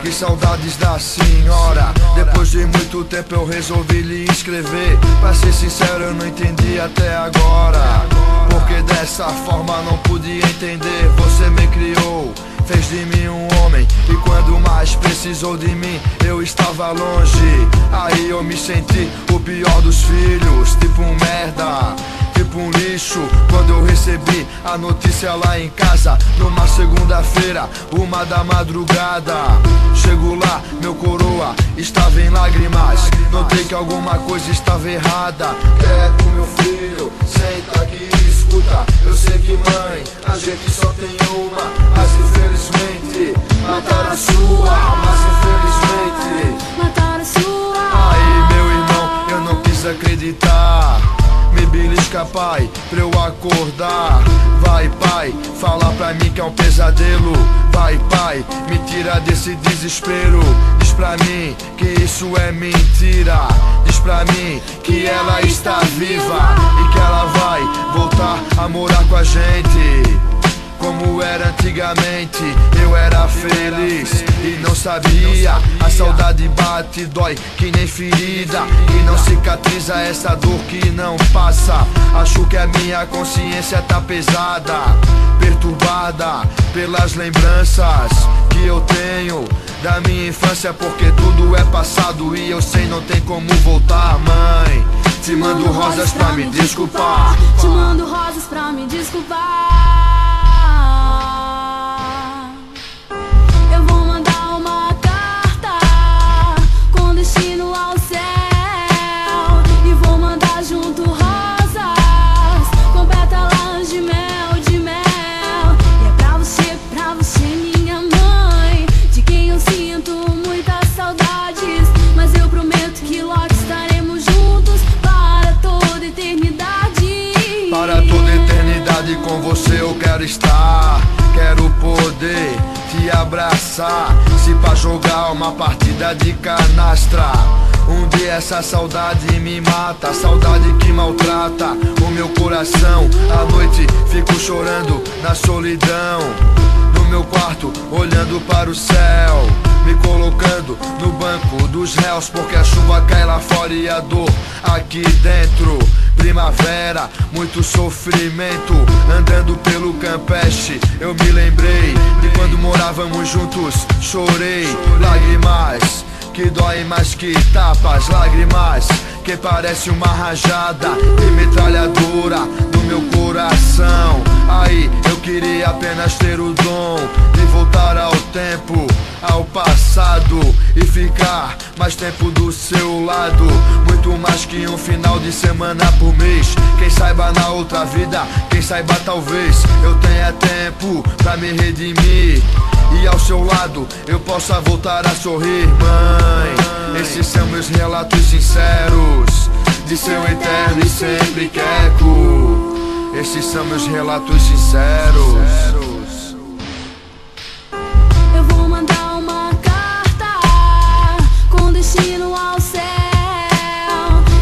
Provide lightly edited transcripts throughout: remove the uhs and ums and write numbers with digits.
Que saudades da senhora. Depois de muito tempo eu resolvi lhe escrever. Pra ser sincero, eu não entendi até agora, porque dessa forma não pude entender. Você me criou, fez de mim um homem, e quando mais precisou de mim, eu estava longe. Aí eu me senti o pior dos filhos, tipo um merda, tipo um lixo. Quando eu recebi a notícia lá em casa, numa segunda-feira, 1 da madrugada. Chego lá, meu coroa estava em lágrimas. Notei que alguma coisa estava errada. Quieto, meu filho, senta aqui e escuta. Eu sei que mãe, a gente só tem uma, mas infelizmente mataram a sua, mas infelizmente mataram a sua. Aí, meu irmão, eu não quis acreditar. Me belisca, pai, pra eu acordar. Vai, pai, fala pra mim que é um pesadelo. Vai, pai, me tira desse desespero. Diz pra mim que isso é mentira. Diz pra mim que ela está viva e que ela vai voltar a morar com a gente, como era antigamente. Eu era feliz e não sabia. A saudade bate, dói que nem ferida, e não cicatriza essa dor que não passa. Acho que a minha consciência tá pesada, perturbada pelas lembranças que eu tenho da minha infância, porque tudo é passado e eu sei não tem como voltar. Mãe, te mando rosas pra me desculpar. Te mando rosas pra me desculpar. Eu vou mandar uma carta com destino ao céu, e vou mandar junto rosas com pétalas de mel, de mel. E é pra você minha mãe, de quem eu sinto muitas saudades, mas eu prometo que logo estaremos juntos para toda eternidade. Para toda eternidade com você eu quero estar. Quero poder te abraçar, se pra jogar uma partida de canastra. Um dia essa saudade me mata, saudade que maltrata o meu coração. À noite fico chorando na solidão, no meu quarto olhando para o céu, me colocando no banco dos réus, porque a chuva cai lá fora e a dor aqui dentro. Primavera, muito sofrimento, andando pelo Campeche. Eu me lembrei de quando morávamos juntos, chorei. Lágrimas que doem mais que tapas, lágrimas que parece uma rajada de metralhadora no meu coração. Aí eu queria apenas ter o dom de voltar ao tempo, ao passado, e ficar mais tempo do seu lado, muito mais que um final de semana por mês. Quem saiba na outra vida, quem saiba talvez eu tenha tempo pra me redimir, e ao seu lado eu possa voltar a sorrir. Mãe, esses são meus relatos sinceros de seu eterno e sempre queco. Esses são meus relatos sinceros. Eu vou mandar uma carta com destino ao céu,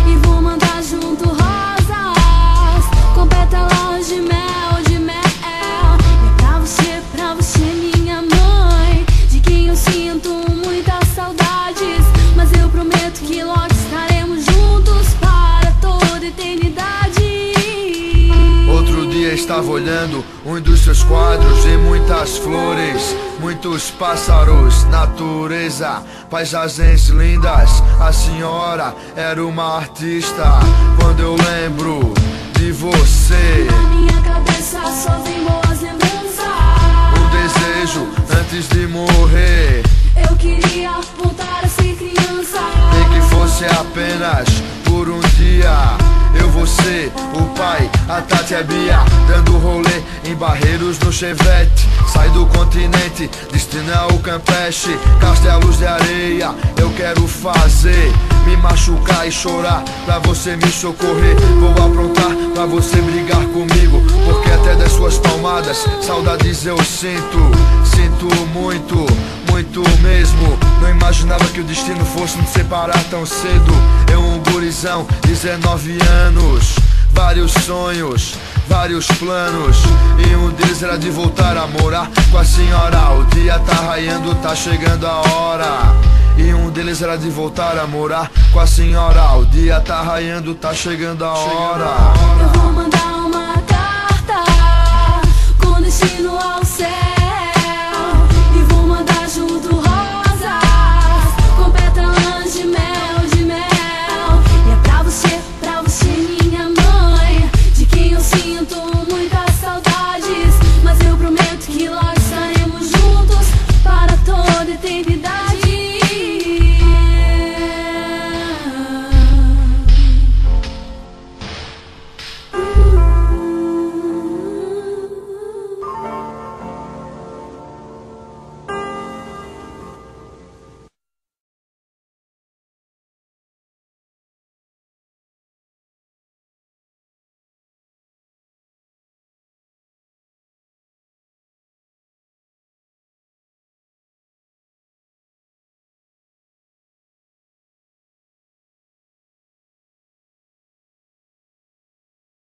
e vou mandar junto rosas com pétalas de mel, de mel. E é pra você minha mãe, de quem eu sinto muitas saudades, mas eu prometo que logo estaremos juntos para toda eternidade. Outro dia estava olhando um dos seus quadros, e muitas flores, muitos pássaros, natureza, paisagens lindas. A senhora era uma artista. Quando eu lembro de você, na minha cabeça só vem boas lembranças. um desejo antes de morrer, Eu queria voltar a ser criança, nem que fosse apenas por um dia. Eu, você, o pai, a Tati e a Bia, dando rolê em Barreiros no Chevette. Sai do continente, destino ao Campeche, castelos de areia eu quero fazer. Me machucar e chorar pra você me socorrer. Vou aprontar pra você brigar comigo, porque até das suas palmadas saudades eu sinto. Sinto muito, muito mesmo. Não imaginava que o destino fosse nos separar tão cedo. Eu, um gurizão, 19 anos, vários sonhos, vários planos, e um deles era de voltar a morar com a senhora. O dia tá raiando, tá chegando a hora. E um deles era de voltar a morar com a senhora. O dia tá raiando, tá chegando a hora.